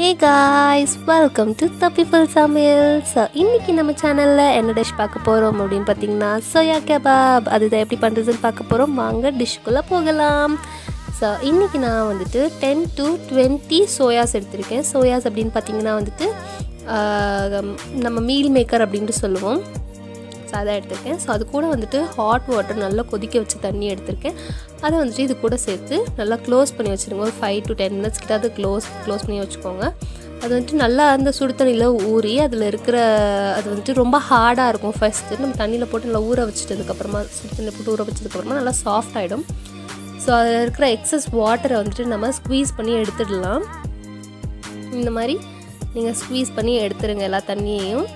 Hey guys, welcome to Festival Samil. So, இன்னைக்கு நம்ம சேனல்ல என்ன டிஷ் பார்க்க போறோம் அப்படினு பாத்தீங்கன்னா Soya Kabab. அதுதான் எப்படி பண்றதுன்னு பார்க்க போறோம். வாங்க டிஷ்க்குள்ள போகலாம். So, இன்னைக்கு நான் வந்துட்டு 10 to 20 soyas எடுத்துர்க்கேன். Soyas அப்படினு பாத்தீங்கன்னா வந்துட்டு நம்ம mealmaker அப்படினு சொல்லுவோம். So, அதை எடுத்துர்க்கேன். So, அது கூட வந்துட்டு hot water நல்லா கொதிக்க வச்ச தண்ணி எடுத்துர்க்கேன். அதை வந்துட்டு இது கூட சேர்த்து நல்லா க்ளோஸ் பண்ணி வச்சிருங்க. ஒரு 5 to 10 minutes கிட்ட அது க்ளோஸ் பண்ணி வச்சுக்கோங்க. அது வந்துட்டு நல்லா அந்த சுடு தண்ணியில் ஊறி அதில் இருக்கிற அது வந்துட்டு ரொம்ப ஹார்டாக இருக்கும். ஃபஸ்ட்டு நம்ம தண்ணியில் போட்டு நல்லா ஊற வச்சுட்டதுக்கப்புறமா சுடு தண்ணியில் போட்டு ஊற வச்சதுக்கப்புறமா நல்லா சாஃப்ட் ஆகிடும். ஸோ அதில் இருக்கிற எக்ஸஸ் வாட்டரை வந்துட்டு நம்ம ஸ்குவீஸ் பண்ணி எடுத்துடலாம். இந்த மாதிரி நீங்கள் ஸ்குவீஸ் பண்ணி எடுத்துருங்க எல்லா தண்ணியையும்.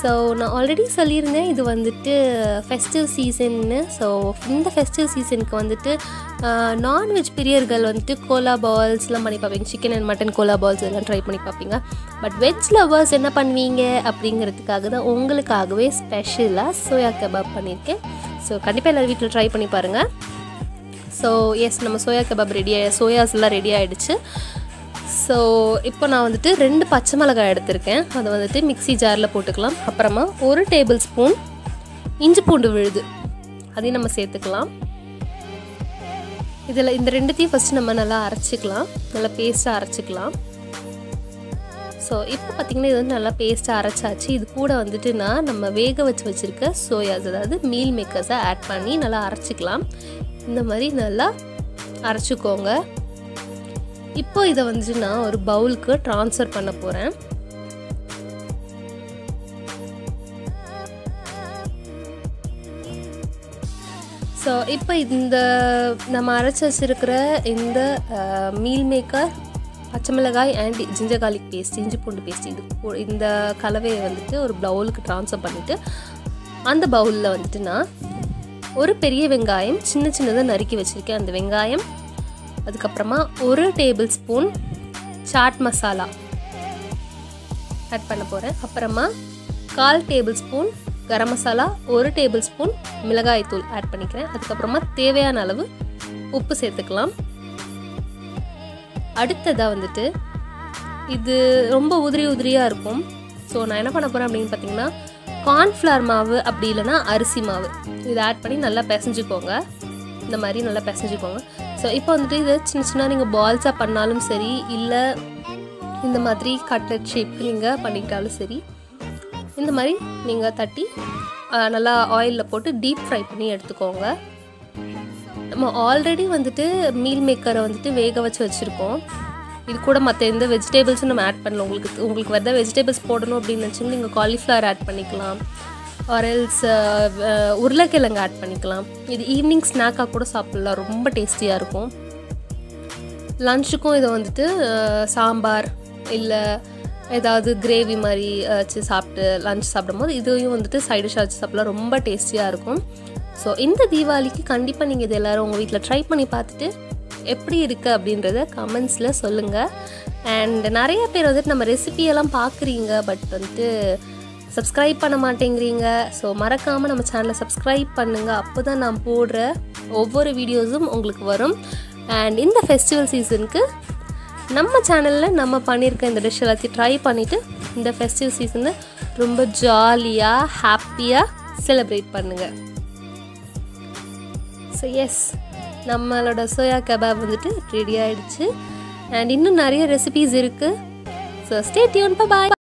ஸோ நான் ஆல்ரெடி சொல்லியிருந்தேன் இது வந்துட்டு ஃபெஸ்டிவ் சீசன்னு. ஸோ இந்த ஃபெஸ்டிவ் சீசனுக்கு வந்துட்டு நான்வெஜ் பிரியர்கள் வந்துட்டு கோலா பால்ஸ்லாம் பண்ணி பார்ப்பீங்க. Chicken and mutton kola balls எல்லாம் ட்ரை பண்ணி பார்ப்பீங்க. பட் வெஜ் லவர்ஸ் என்ன பண்ணுவீங்க அப்படிங்கிறதுக்காக தான் உங்களுக்காகவே ஸ்பெஷலாக சோயா கபாப் பண்ணியிருக்கேன். ஸோ கண்டிப்பாக எல்லோரும் வீட்டில் ட்ரை பண்ணி பாருங்கள். ஸோ எஸ், நம்ம சோயா கபாப் சோயாஸ் எல்லாம் ரெடி ஆகிடுச்சு. ஸோ இப்போ நான் வந்துட்டு 2 பச்சை மிளகாய் எடுத்திருக்கேன். அதை வந்துட்டு மிக்ஸி ஜாரில் போட்டுக்கலாம். அப்புறமா 1 டேபிள் ஸ்பூன் இஞ்சி பூண்டு விழுது அதையும் நம்ம சேர்த்துக்கலாம். இதில் இந்த ரெண்டுத்தையும் ஃபஸ்ட்டு நம்ம நல்லா அரைச்சிக்கலாம், நல்லா பேஸ்ட்டாக அரைச்சிக்கலாம். ஸோ இப்போ பார்த்திங்கன்னா இது வந்து நல்லா பேஸ்ட்டாக அரைச்சாச்சு. இது கூட வந்துட்டு நம்ம வேக வச்சுருக்க சோயாஸ், அதாவது மீல் மேக்கர்ஸை ஆட் பண்ணி நல்லா அரைச்சிக்கலாம். இந்த மாதிரி நல்லா அரைச்சிக்கோங்க. இப்போ இதை வந்துட்டு நான் ஒரு பவுலுக்கு ட்ரான்ஸ்ஃபர் பண்ண போகிறேன். ஸோ இப்போ இந்த நம்ம அரைச்சி வச்சுருக்கிற இந்த மீல் மேக்கர், பச்சை மிளகாய் அண்ட் ஜிஞ்சர் கார்லிக் பேஸ்ட், இஞ்சி பூண்டு பேஸ்ட், இந்த கலவையை வந்துட்டு ஒரு பவுலுக்கு ட்ரான்ஸ்ஃபர் பண்ணிவிட்டு அந்த பவுலில் வந்துட்டு நான் ஒரு பெரிய வெங்காயம் சின்னதாக நறுக்கி வச்சுருக்கேன். அந்த வெங்காயம், அதுக்கப்புறமா 1 tablespoon chaat masala add பண்ண போகிறேன். அப்புறமா 1/4 tablespoon garam masala, 1 tablespoon மிளகாய் தூள் ஆட் பண்ணிக்கிறேன். அதுக்கப்புறமா தேவையான அளவு உப்பு சேர்த்துக்கலாம். அடுத்ததாக வந்துட்டு இது ரொம்ப உதிரியாக இருக்கும். ஸோ நான் என்ன பண்ண போகிறேன் அப்படின்னு பார்த்தீங்கன்னா கார்ன்ஃப்ளவர் மாவு அப்படி இல்லைன்னா அரிசி மாவு இதை ஆட் பண்ணி நல்லா பிசைஞ்சுக்கோங்க. இந்த மாதிரி நல்லா பிசைஞ்சுக்கோங்க. ஸோ இப்போ வந்துட்டு இது சின்ன நீங்கள் பால்ஸாக பண்ணாலும் சரி, இல்லை இந்த மாதிரி கட்லெட் ஷேப் நீங்கள் பண்ணிக்கிட்டாலும் சரி, இந்த மாதிரி நீங்கள் தட்டி நல்லா ஆயிலில் போட்டு டீப் ஃப்ரை பண்ணி எடுத்துக்கோங்க. நம்ம ஆல்ரெடி வந்துட்டு மீல் மேக்கரை வந்துட்டு வேக வச்சுருக்கோம். இது கூட மற்ற எந்த வெஜிடபிள்ஸும் நம்ம ஆட் பண்ணலாம். உங்களுக்கு எதாவது வெஜிடபிள்ஸ் போடணும் அப்படின்னு நினச்சிங்கன்னா நீங்கள் காலிஃப்ளவர் ஆட் பண்ணிக்கலாம், ஆரெல்ஸ் உருளைக்கிழங்கு ஆட் பண்ணிக்கலாம். இது ஈவினிங் ஸ்நாக்காக கூட சாப்பிட்லாம், ரொம்ப டேஸ்டியாக இருக்கும். லஞ்சுக்கும் இதை வந்துட்டு சாம்பார் இல்லை ஏதாவது கிரேவி மாதிரி வச்சு சாப்பிட்டு லஞ்ச் சாப்பிடும்போது இதையும் வந்துட்டு சைட் டிஷ்ஷாக வச்சு சாப்பிட்லாம், ரொம்ப டேஸ்டியாக இருக்கும். ஸோ இந்த தீபாவளிக்கு கண்டிப்பாக நீங்கள் இது எல்லோரும் உங்கள் வீட்டில் ட்ரை பண்ணி பார்த்துட்டு எப்படி இருக்குது அப்படின்றத கமெண்ட்ஸில் சொல்லுங்கள். அண்ட் நிறைய பேர் வந்துட்டு நம்ம ரெசிபியெல்லாம் பார்க்குறீங்க, பட் வந்துட்டு சப்ஸ்கிரைப் பண்ண மாட்டேங்கிறீங்க. ஸோ மறக்காமல் நம்ம சேனலை சப்ஸ்கிரைப் பண்ணுங்கள். அப்போ தான் நான் போடுற ஒவ்வொரு வீடியோஸும் உங்களுக்கு வரும். அண்ட் இந்த ஃபெஸ்டிவல் சீசனுக்கு நம்ம சேனலில் நம்ம பண்ணியிருக்க இந்த டிஷ் எல்லாத்தையும் ட்ரை பண்ணிவிட்டு இந்த ஃபெஸ்டிவல் சீசனை ரொம்ப ஜாலியாக ஹாப்பியாக செலிப்ரேட் பண்ணுங்கள். ஸோ எஸ், நம்மளோட சோயா கபாப் வந்துட்டு ரெடி ஆகிடுச்சு. அண்ட் இன்னும் நிறைய ரெசிபீஸ் இருக்குது. So stay tune. பை.